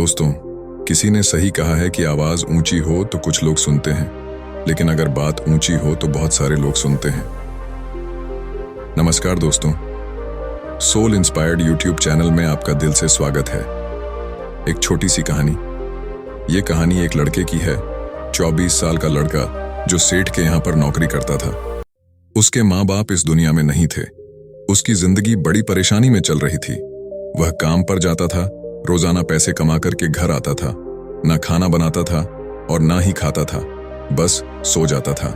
दोस्तों, किसी ने सही कहा है कि आवाज ऊंची हो तो कुछ लोग सुनते हैं, लेकिन अगर बात ऊंची हो तो बहुत सारे लोग सुनते हैं। नमस्कार दोस्तों, सोल इंस्पायर्ड यूट्यूब चैनल में आपका दिल से स्वागत है। एक छोटी सी कहानी। ये कहानी एक लड़के की है, 24 साल का लड़का जो सेठ के यहाँ पर नौकरी करता था। उसके माँ बाप इस दुनिया में नहीं थे। उसकी जिंदगी बड़ी परेशानी में चल रही थी। वह काम पर जाता था, रोजाना पैसे कमा करके घर आता था, ना खाना बनाता था और ना ही खाता था, बस सो जाता था।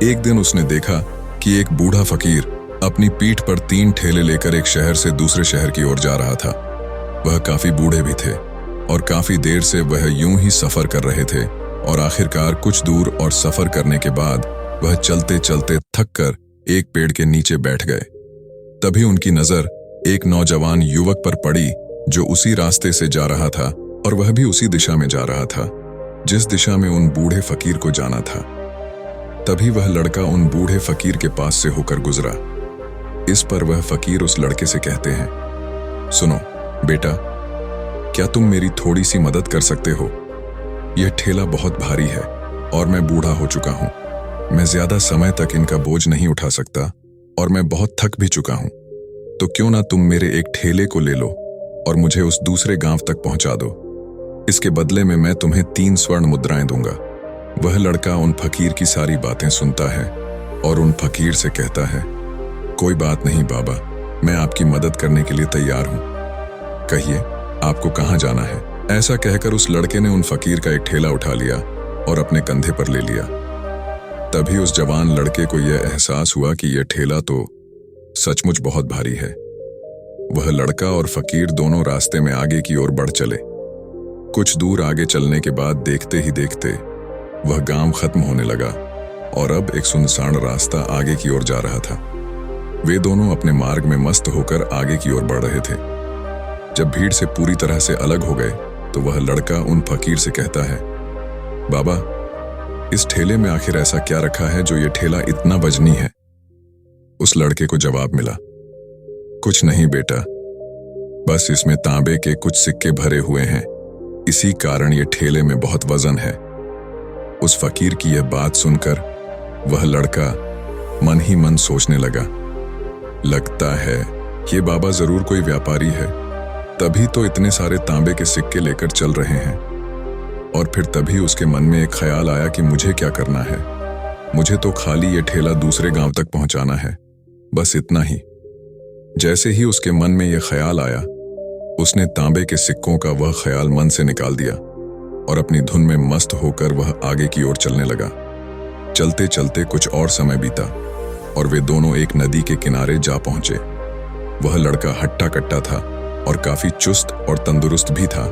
एक दिन उसने देखा कि एक बूढ़ा फकीर अपनी पीठ पर 3 ठेले लेकर एक शहर से दूसरे शहर की ओर जा रहा था। वह काफी बूढ़े भी थे और काफी देर से वह यूं ही सफर कर रहे थे और आखिरकार कुछ दूर और सफर करने के बाद वह चलते चलते थक कर एक पेड़ के नीचे बैठ गए। तभी उनकी नजर एक नौजवान युवक पर पड़ी जो उसी रास्ते से जा रहा था और वह भी उसी दिशा में जा रहा था जिस दिशा में उन बूढ़े फकीर को जाना था। तभी वह लड़का उन बूढ़े फकीर के पास से होकर गुजरा। इस पर वह फकीर उस लड़के से कहते हैं, सुनो बेटा, क्या तुम मेरी थोड़ी सी मदद कर सकते हो? यह ठेला बहुत भारी है और मैं बूढ़ा हो चुका हूं। मैं ज्यादा समय तक इनका बोझ नहीं उठा सकता और मैं बहुत थक भी चुका हूं। तो क्यों ना तुम मेरे एक ठेले को ले लो और मुझे उस दूसरे गांव तक पहुंचा दो। इसके बदले में मैं तुम्हें 3 स्वर्ण मुद्राएं दूंगा। वह लड़का उन फकीर की सारी बातें सुनता है और उन फकीर से कहता है, कोई बात नहीं बाबा, मैं आपकी मदद करने के लिए तैयार हूं। कहिए आपको कहां जाना है? ऐसा कहकर उस लड़के ने उन फकीर का एक ठेला उठा लिया और अपने कंधे पर ले लिया। तभी उस जवान लड़के को यह एहसास हुआ कि यह ठेला तो सचमुच बहुत भारी है। वह लड़का और फकीर दोनों रास्ते में आगे की ओर बढ़ चले। कुछ दूर आगे चलने के बाद देखते ही देखते वह गांव खत्म होने लगा और अब एक सुनसान रास्ता आगे की ओर जा रहा था। वे दोनों अपने मार्ग में मस्त होकर आगे की ओर बढ़ रहे थे। जब भीड़ से पूरी तरह से अलग हो गए तो वह लड़का उन फकीर से कहता है, बाबा, इस ठेले में आखिर ऐसा क्या रखा है जो ये ठेला इतना वजनी है? उस लड़के को जवाब मिला, कुछ नहीं बेटा, बस इसमें तांबे के कुछ सिक्के भरे हुए हैं, इसी कारण ये ठेले में बहुत वजन है। उस फकीर की यह बात सुनकर वह लड़का मन ही मन सोचने लगा, लगता है ये बाबा जरूर कोई व्यापारी है, तभी तो इतने सारे तांबे के सिक्के लेकर चल रहे हैं। और फिर तभी उसके मन में एक ख्याल आया कि मुझे क्या करना है, मुझे तो खाली ये ठेला दूसरे गांव तक पहुंचाना है, बस इतना ही। जैसे ही उसके मन में यह ख्याल आया, उसने तांबे के सिक्कों का वह ख्याल मन से निकाल दिया और अपनी धुन में मस्त होकर वह आगे की ओर चलने लगा। चलते चलते कुछ और समय बीता और वे दोनों एक नदी के किनारे जा पहुंचे। वह लड़का हट्टा कट्टा था और काफी चुस्त और तंदुरुस्त भी था,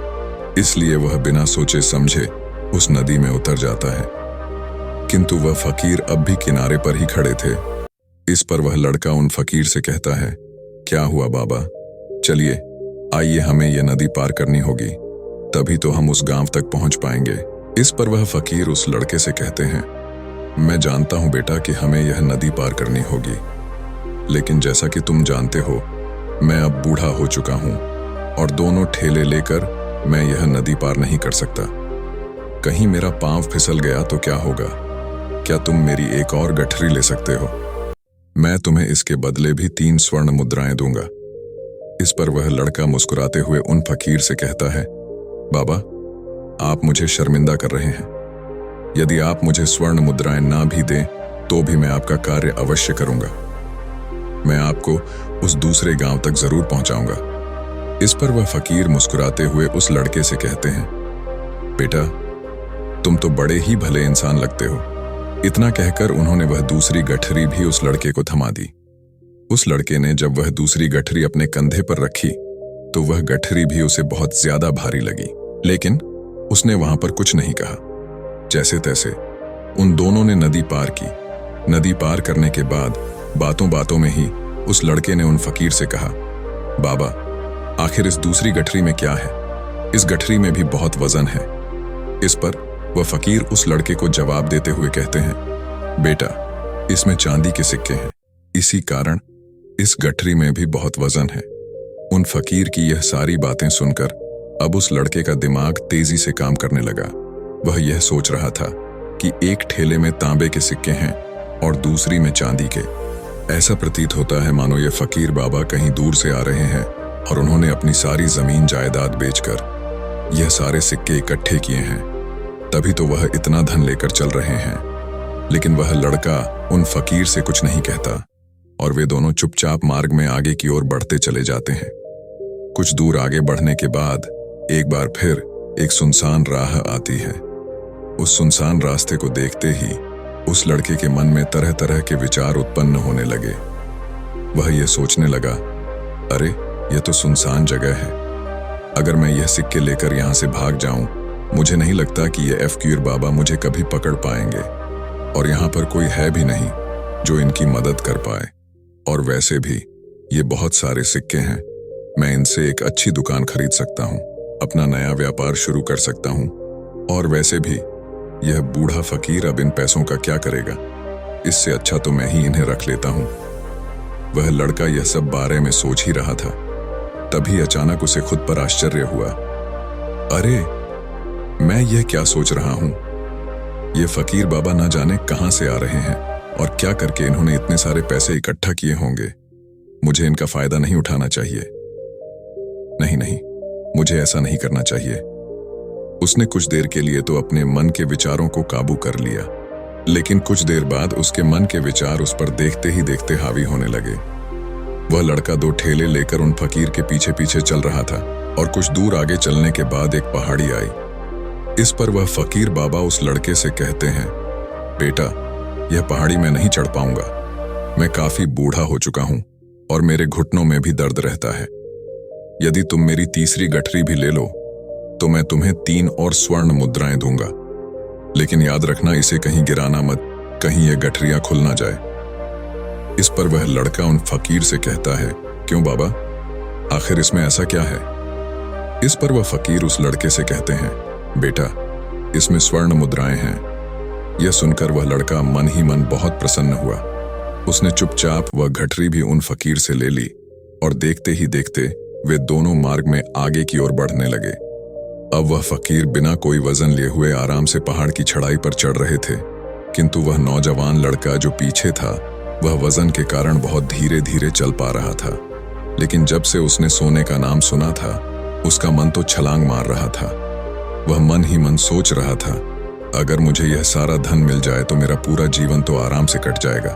इसलिए वह बिना सोचे समझे उस नदी में उतर जाता है। किंतु वह फकीर अब भी किनारे पर ही खड़े थे। इस पर वह लड़का उन फकीर से कहता है, क्या हुआ बाबा, चलिए आइए, हमें यह नदी पार करनी होगी, तभी तो हम उस गांव तक पहुंच पाएंगे। इस पर वह फकीर उस लड़के से कहते हैं, मैं जानता हूं बेटा कि हमें यह नदी पार करनी होगी, लेकिन जैसा कि तुम जानते हो, मैं अब बूढ़ा हो चुका हूं और दोनों ठेले लेकर मैं यह नदी पार नहीं कर सकता। कहीं मेरा पांव फिसल गया तो क्या होगा? क्या तुम मेरी एक और गठरी ले सकते हो? मैं तुम्हें इसके बदले भी 3 स्वर्ण मुद्राएं दूंगा। इस पर वह लड़का मुस्कुराते हुए उन फकीर से कहता है, बाबा, आप मुझे शर्मिंदा कर रहे हैं। यदि आप मुझे स्वर्ण मुद्राएं ना भी दें तो भी मैं आपका कार्य अवश्य करूंगा। मैं आपको उस दूसरे गांव तक जरूर पहुंचाऊंगा। इस पर वह फकीर मुस्कुराते हुए उस लड़के से कहते हैं, बेटा, तुम तो बड़े ही भले इंसान लगते हो। इतना कहकर उन्होंने वह दूसरी गठरी भी उस लड़के को थमा दी। उस लड़के ने जब वह दूसरी गठरी अपने कंधे पर रखी तो वह गठरी भी उसे बहुत ज्यादा भारी लगी, लेकिन उसने वहां पर कुछ नहीं कहा। जैसे तैसे उन दोनों ने नदी पार की। नदी पार करने के बाद बातों बातों में ही उस लड़के ने उन फकीर से कहा, बाबा, आखिर इस दूसरी गठरी में क्या है? इस गठरी में भी बहुत वजन है। इस पर वह फकीर उस लड़के को जवाब देते हुए कहते हैं, बेटा, इसमें चांदी के सिक्के हैं, इसी कारण इस गठरी में भी बहुत वजन है। उन फकीर की यह सारी बातें सुनकर अब उस लड़के का दिमाग तेजी से काम करने लगा। वह यह सोच रहा था कि एक ठेले में तांबे के सिक्के हैं और दूसरी में चांदी के। ऐसा प्रतीत होता है मानो ये फकीर बाबा कहीं दूर से आ रहे हैं और उन्होंने अपनी सारी जमीन जायदाद बेचकर यह सारे सिक्के इकट्ठे किए हैं, तभी तो वह इतना धन लेकर चल रहे हैं। लेकिन वह लड़का उन फकीर से कुछ नहीं कहता और वे दोनों चुपचाप मार्ग में आगे की ओर बढ़ते चले जाते हैं। कुछ दूर आगे बढ़ने के बाद एक बार फिर एक सुनसान राह आती है। उस सुनसान रास्ते को देखते ही उस लड़के के मन में तरह तरह के विचार उत्पन्न होने लगे। वह यह सोचने लगा, अरे यह तो सुनसान जगह है। अगर मैं यह सिक्के लेकर यहां से भाग जाऊं, मुझे नहीं लगता कि यह फकीर बाबा मुझे कभी पकड़ पाएंगे और यहां पर कोई है भी नहीं जो इनकी मदद कर पाए। और वैसे भी ये बहुत सारे सिक्के हैं, मैं इनसे एक अच्छी दुकान खरीद सकता हूं, अपना नया व्यापार शुरू कर सकता हूं। और वैसे भी यह बूढ़ा फकीर अब इन पैसों का क्या करेगा, इससे अच्छा तो मैं ही इन्हें रख लेता हूं। वह लड़का यह सब बारे में सोच ही रहा था, तभी अचानक उसे खुद पर आश्चर्य हुआ। अरे मैं यह क्या सोच रहा हूं, ये फकीर बाबा ना जाने कहां से आ रहे हैं और क्या करके इन्होंने इतने सारे पैसे इकट्ठा किए होंगे। मुझे इनका फायदा नहीं उठाना चाहिए। नहीं, मुझे ऐसा नहीं करना चाहिए। उसने कुछ देर के लिए तो अपने मन के विचारों को काबू कर लिया, लेकिन कुछ देर बाद उसके मन के विचार उस पर देखते ही देखते हावी होने लगे। वह लड़का 2 ठेले लेकर उन फकीर के पीछे पीछे चल रहा था और कुछ दूर आगे चलने के बाद एक पहाड़ी आई। इस पर वह फकीर बाबा उस लड़के से कहते हैं, बेटा, यह पहाड़ी मैं नहीं चढ़ पाऊंगा। मैं काफी बूढ़ा हो चुका हूं और मेरे घुटनों में भी दर्द रहता है। यदि तुम मेरी तीसरी गठरी भी ले लो तो मैं तुम्हें 3 और स्वर्ण मुद्राएं दूंगा, लेकिन याद रखना इसे कहीं गिराना मत, कहीं यह गठरियां खुल ना जाए। इस पर वह लड़का उन फकीर से कहता है, क्यों बाबा, आखिर इसमें ऐसा क्या है? इस पर वह फकीर उस लड़के से कहते हैं, बेटा, इसमें स्वर्ण मुद्राएं हैं। यह सुनकर वह लड़का मन ही मन बहुत प्रसन्न हुआ। उसने चुपचाप वह गठरी भी उन फकीर से ले ली और देखते ही देखते वे दोनों मार्ग में आगे की ओर बढ़ने लगे। अब वह फकीर बिना कोई वजन लिए हुए आराम से पहाड़ की चढ़ाई पर चढ़ रहे थे, किंतु वह नौजवान लड़का जो पीछे था वह वजन के कारण बहुत धीरे धीरे चल पा रहा था। लेकिन जब से उसने सोने का नाम सुना था, उसका मन तो छलांग मार रहा था। वह मन ही मन सोच रहा था, अगर मुझे यह सारा धन मिल जाए तो मेरा पूरा जीवन तो आराम से कट जाएगा।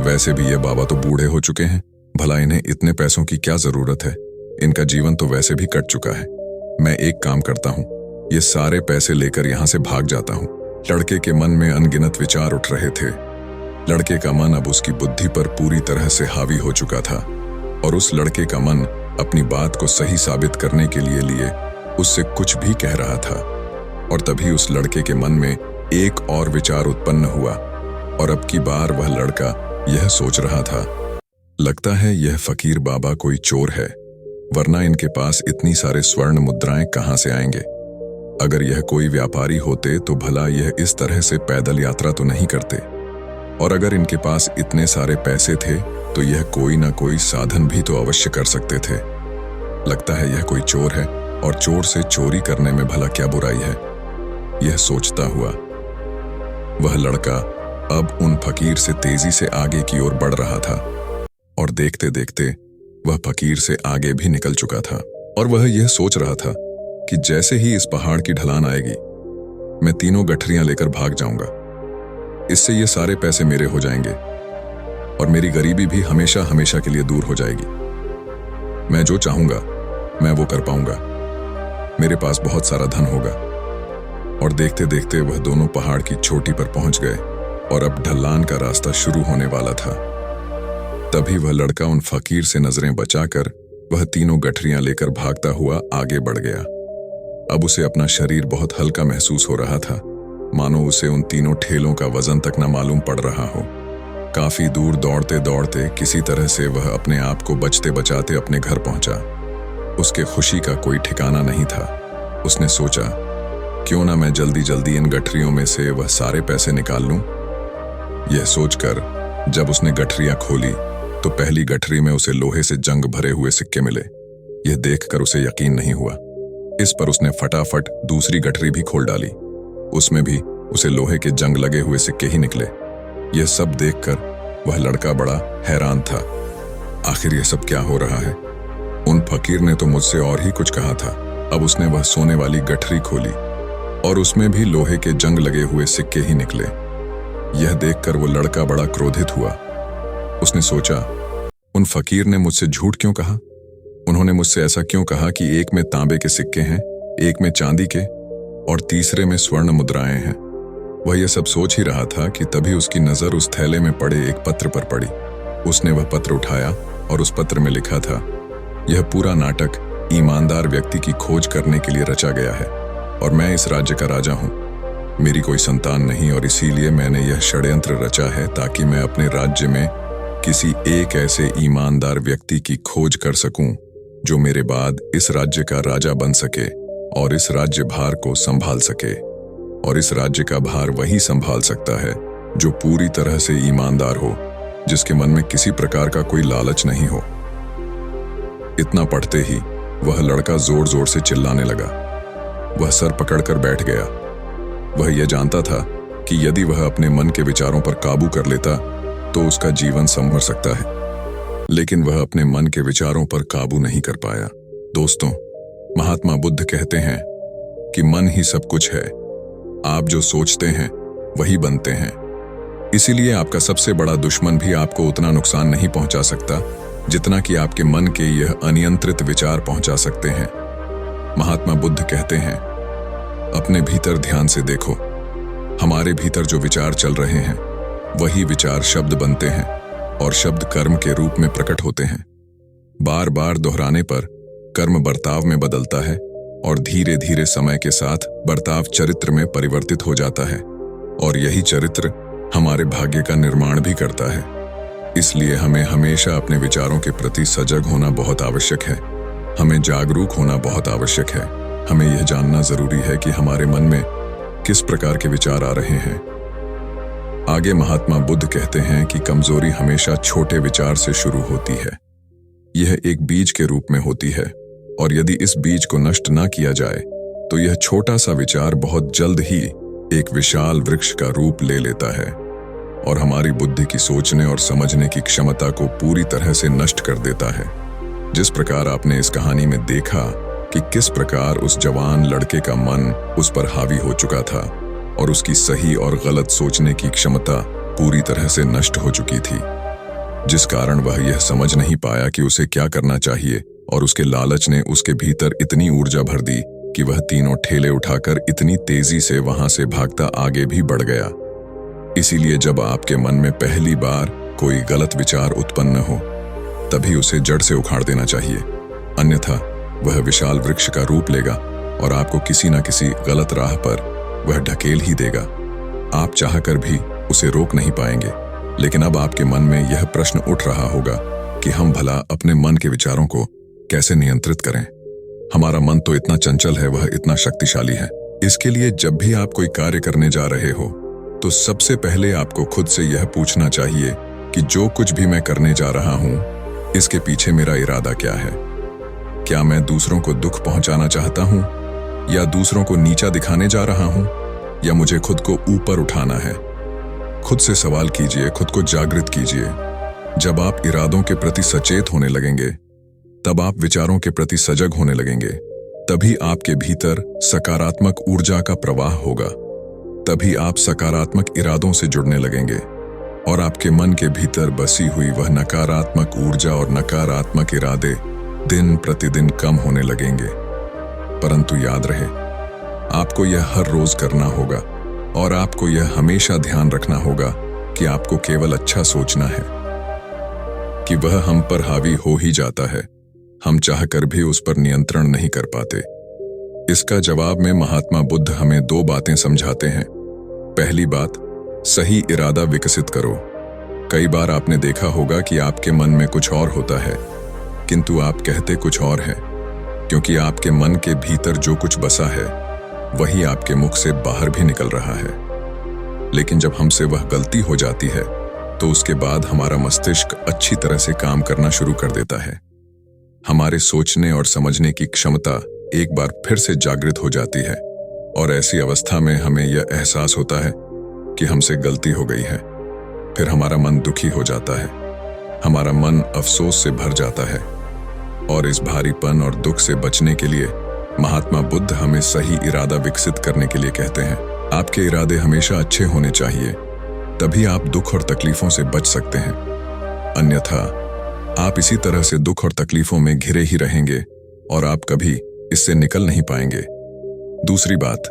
वैसे भी ये बाबा तो बूढ़े हो चुके हैं, भला इन्हें इतने पैसों की क्या जरूरत है, इनका जीवन तो वैसे भी कट चुका है। मैं एक काम करता हूँ, ये सारे पैसे लेकर यहाँ से भाग जाता हूँ। लड़के के मन में अनगिनत विचार उठ रहे थे। लड़के का मन अब उसकी बुद्धि पर पूरी तरह से हावी हो चुका था और उस लड़के का मन अपनी बात को सही साबित करने के लिए उससे कुछ भी कह रहा था। और तभी उस लड़के के मन में एक और विचार उत्पन्न हुआ और अब की बार वह लड़का यह सोच रहा था, लगता है यह फकीर बाबा कोई चोर है, वरना इनके पास इतनी सारे स्वर्ण मुद्राएं कहां से आएंगे। अगर यह कोई व्यापारी होते तो भला यह इस तरह से पैदल यात्रा तो नहीं करते, और अगर इनके पास इतने सारे पैसे थे तो यह कोई ना कोई साधन भी तो अवश्य कर सकते थे। लगता है यह कोई चोर है और चोर से चोरी करने में भला क्या बुराई है। यह सोचता हुआ वह लड़का अब उन फकीर से तेजी से आगे की ओर बढ़ रहा था और देखते देखते वह फकीर से आगे भी निकल चुका था। और वह यह सोच रहा था कि जैसे ही इस पहाड़ की ढलान आएगी मैं तीनों गठरियां लेकर भाग जाऊंगा। इससे ये सारे पैसे मेरे हो जाएंगे और मेरी गरीबी भी हमेशा हमेशा के लिए दूर हो जाएगी। मैं जो चाहूंगा मैं वो कर पाऊंगा, मेरे पास बहुत सारा धन होगा। और देखते देखते वह दोनों पहाड़ की चोटी पर पहुंच गए और अब ढलान का रास्ता शुरू होने वाला था। तभी वह लड़का उन फकीर से नजरें बचाकर वह तीनों गठरियां लेकर भागता हुआ आगे बढ़ गया। अब उसे अपना शरीर बहुत हल्का महसूस हो रहा था, मानो उसे उन तीनों ठेलों का वजन तक न मालूम पड़ रहा हो। काफी दूर दौड़ते दौड़ते किसी तरह से वह अपने आप को बचते बचाते अपने घर पहुंचा। उसके खुशी का कोई ठिकाना नहीं था। उसने सोचा, क्यों ना मैं जल्दी जल्दी इन गठरियों में से वह सारे पैसे निकाल लूं। यह सोचकर जब उसने गठरियां खोली तो पहली गठरी में उसे लोहे से जंग भरे हुए सिक्के मिले। यह देखकर उसे यकीन नहीं हुआ। इस पर उसने फटाफट दूसरी गठरी भी खोल डाली। उसमें भी उसे लोहे के जंग लगे हुए सिक्के ही निकले। यह सब देखकर वह लड़का बड़ा हैरान था। आखिर यह सब क्या हो रहा है? उन फकीर ने तो मुझसे और ही कुछ कहा था। अब उसने वह सोने वाली गठरी खोली और उसमें भी लोहे के जंग लगे हुए सिक्के ही निकले। यह देखकर वो लड़का बड़ा क्रोधित हुआ। उसने सोचा, उन फकीर ने मुझसे झूठ क्यों कहा? उन्होंने मुझसे ऐसा क्यों कहा कि एक में तांबे के सिक्के हैं, एक में चांदी के और तीसरे में स्वर्ण मुद्राएं हैं? वह यह सब सोच ही रहा था कि तभी उसकी नजर उस थैले में पड़े एक पत्र पर पड़ी। उसने वह पत्र उठाया और उस पत्र में लिखा था, यह पूरा नाटक ईमानदार व्यक्ति की खोज करने के लिए रचा गया है और मैं इस राज्य का राजा हूं। मेरी कोई संतान नहीं और इसीलिए मैंने यह षड्यंत्र रचा है ताकि मैं अपने राज्य में किसी एक ऐसे ईमानदार व्यक्ति की खोज कर सकूं जो मेरे बाद इस राज्य का राजा बन सके और इस राज्य भार को संभाल सके। और इस राज्य का भार वही संभाल सकता है जो पूरी तरह से ईमानदार हो, जिसके मन में किसी प्रकार का कोई लालच नहीं हो। इतना पढ़ते ही वह लड़का जोर जोर से चिल्लाने लगा। वह सर पकड़कर बैठ गया। वह यह जानता था कि यदि वह अपने मन के विचारों पर काबू कर लेता तो उसका जीवन संवर सकता है, लेकिन वह अपने मन के विचारों पर काबू नहीं कर पाया। दोस्तों, महात्मा बुद्ध कहते हैं कि मन ही सब कुछ है। आप जो सोचते हैं वही बनते हैं। इसीलिए आपका सबसे बड़ा दुश्मन भी आपको उतना नुकसान नहीं पहुंचा सकता जितना कि आपके मन के यह अनियंत्रित विचार पहुंचा सकते हैं। महात्मा बुद्ध कहते हैं, अपने भीतर ध्यान से देखो। हमारे भीतर जो विचार चल रहे हैं वही विचार शब्द बनते हैं और शब्द कर्म के रूप में प्रकट होते हैं। बार बार दोहराने पर कर्म बर्ताव में बदलता है और धीरे धीरे समय के साथ बर्ताव चरित्र में परिवर्तित हो जाता है और यही चरित्र हमारे भाग्य का निर्माण भी करता है। इसलिए हमें हमेशा अपने विचारों के प्रति सजग होना बहुत आवश्यक है। हमें जागरूक होना बहुत आवश्यक है। हमें यह जानना जरूरी है कि हमारे मन में किस प्रकार के विचार आ रहे हैं। आगे महात्मा बुद्ध कहते हैं कि कमजोरी हमेशा छोटे विचार से शुरू होती है। यह एक बीज के रूप में होती है और यदि इस बीज को नष्ट ना किया जाए तो यह छोटा सा विचार बहुत जल्द ही एक विशाल वृक्ष का रूप ले लेता है और हमारी बुद्धि की सोचने और समझने की क्षमता को पूरी तरह से नष्ट कर देता है। जिस प्रकार आपने इस कहानी में देखा कि किस प्रकार उस जवान लड़के का मन उस पर हावी हो चुका था और उसकी सही और गलत सोचने की क्षमता पूरी तरह से नष्ट हो चुकी थी, जिस कारण वह यह समझ नहीं पाया कि उसे क्या करना चाहिए और उसके लालच ने उसके भीतर इतनी ऊर्जा भर दी कि वह तीनों ठेले उठाकर इतनी तेजी से वहां से भागता आगे भी बढ़ गया। इसीलिए जब आपके मन में पहली बार कोई गलत विचार उत्पन्न हो तभी उसे जड़ से उखाड़ देना चाहिए, अन्यथा वह विशाल वृक्ष का रूप लेगा और आपको किसी न किसी गलत राह पर वह ढकेल ही देगा। आप चाहकर भी उसे रोक नहीं पाएंगे। लेकिन अब आपके मन में यह प्रश्न उठ रहा होगा कि हम भला अपने मन के विचारों को कैसे नियंत्रित करें? हमारा मन तो इतना चंचल है, वह इतना शक्तिशाली है। इसके लिए जब भी आप कोई कार्य करने जा रहे हो तो सबसे पहले आपको खुद से यह पूछना चाहिए कि जो कुछ भी मैं करने जा रहा हूं, इसके पीछे मेरा इरादा क्या है? क्या मैं दूसरों को दुख पहुंचाना चाहता हूं या दूसरों को नीचा दिखाने जा रहा हूं या मुझे खुद को ऊपर उठाना है? खुद से सवाल कीजिए, खुद को जागृत कीजिए। जब आप इरादों के प्रति सचेत होने लगेंगे तब आप विचारों के प्रति सजग होने लगेंगे। तभी आपके भीतर सकारात्मक ऊर्जा का प्रवाह होगा। तभी आप सकारात्मक इरादों से जुड़ने लगेंगे और आपके मन के भीतर बसी हुई वह नकारात्मक ऊर्जा और नकारात्मक इरादे दिन प्रतिदिन कम होने लगेंगे। परंतु याद रहे, आपको यह हर रोज करना होगा और आपको यह हमेशा ध्यान रखना होगा कि आपको केवल अच्छा सोचना है, कि वह हम पर हावी हो ही जाता है। हम चाहकर भी उस पर नियंत्रण नहीं कर पाते। इसका जवाब में महात्मा बुद्ध हमें दो बातें समझाते हैं। पहली बात, सही इरादा विकसित करो। कई बार आपने देखा होगा कि आपके मन में कुछ और होता है किंतु आप कहते कुछ और है, क्योंकि आपके मन के भीतर जो कुछ बसा है वही आपके मुख से बाहर भी निकल रहा है। लेकिन जब हमसे वह गलती हो जाती है तो उसके बाद हमारा मस्तिष्क अच्छी तरह से काम करना शुरू कर देता है। हमारे सोचने और समझने की क्षमता एक बार फिर से जागृत हो जाती है और ऐसी अवस्था में हमें यह एहसास होता है कि हमसे गलती हो गई है। फिर हमारा मन दुखी हो जाता है, हमारा मन अफसोस से भर जाता है और इस भारीपन और दुख से बचने के लिए महात्मा बुद्ध हमें सही इरादा विकसित करने के लिए कहते हैं। आपके इरादे हमेशा अच्छे होने चाहिए, तभी आप दुख और तकलीफों से बच सकते हैं। अन्यथा आप इसी तरह से दुख और तकलीफों में घिरे ही रहेंगे और आप कभी इससे निकल नहीं पाएंगे। दूसरी बात,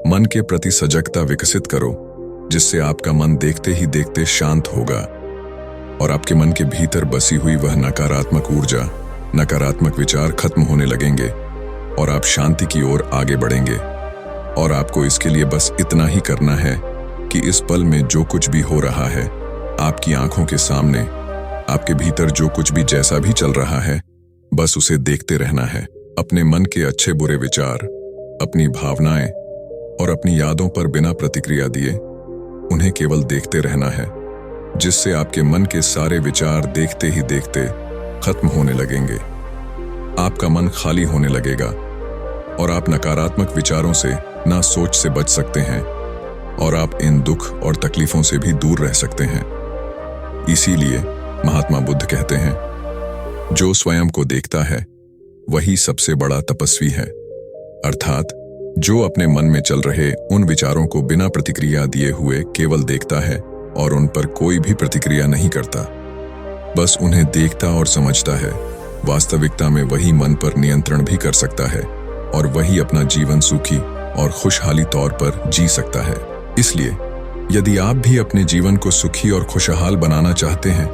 मन के प्रति सजगता विकसित करो, जिससे आपका मन देखते ही देखते शांत होगा और आपके मन के भीतर बसी हुई वह नकारात्मक ऊर्जा, नकारात्मक विचार खत्म होने लगेंगे और आप शांति की ओर आगे बढ़ेंगे। और आपको इसके लिए बस इतना ही करना है कि इस पल में जो कुछ भी हो रहा है, आपकी आंखों के सामने, आपके भीतर जो कुछ भी जैसा भी चल रहा है, बस उसे देखते रहना है। अपने मन के अच्छे बुरे विचार, अपनी भावनाएं और अपनी यादों पर बिना प्रतिक्रिया दिए उन्हें केवल देखते रहना है, जिससे आपके मन के सारे विचार देखते ही देखते खत्म होने लगेंगे। आपका मन खाली होने लगेगा और आप नकारात्मक विचारों से, ना सोच से बच सकते हैं और आप इन दुख और तकलीफों से भी दूर रह सकते हैं। इसीलिए महात्मा बुद्ध कहते हैं, जो स्वयं को देखता है वही सबसे बड़ा तपस्वी है। अर्थात जो अपने मन में चल रहे उन विचारों को बिना प्रतिक्रिया दिए हुए केवल देखता है और उन पर कोई भी प्रतिक्रिया नहीं करता, बस उन्हें देखता और समझता है, वास्तविकता में वही मन पर नियंत्रण भी कर सकता है और वही अपना जीवन सुखी और खुशहाली तौर पर जी सकता है। इसलिए यदि आप भी अपने जीवन को सुखी और खुशहाल बनाना चाहते हैं,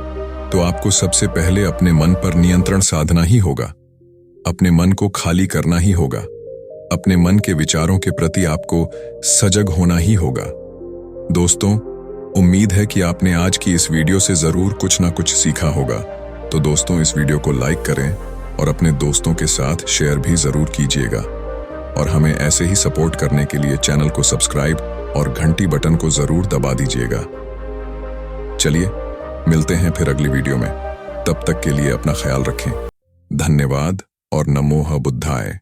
तो आपको सबसे पहले अपने मन पर नियंत्रण साधना ही होगा। अपने मन को खाली करना ही होगा। अपने मन के विचारों के प्रति आपको सजग होना ही होगा। दोस्तों, उम्मीद है कि आपने आज की इस वीडियो से जरूर कुछ ना कुछ सीखा होगा। तो दोस्तों, इस वीडियो को लाइक करें और अपने दोस्तों के साथ शेयर भी जरूर कीजिएगा और हमें ऐसे ही सपोर्ट करने के लिए चैनल को सब्सक्राइब और घंटी बटन को जरूर दबा दीजिएगा। चलिए मिलते हैं फिर अगली वीडियो में। तब तक के लिए अपना ख्याल रखें। धन्यवाद और नमो बुद्धाय।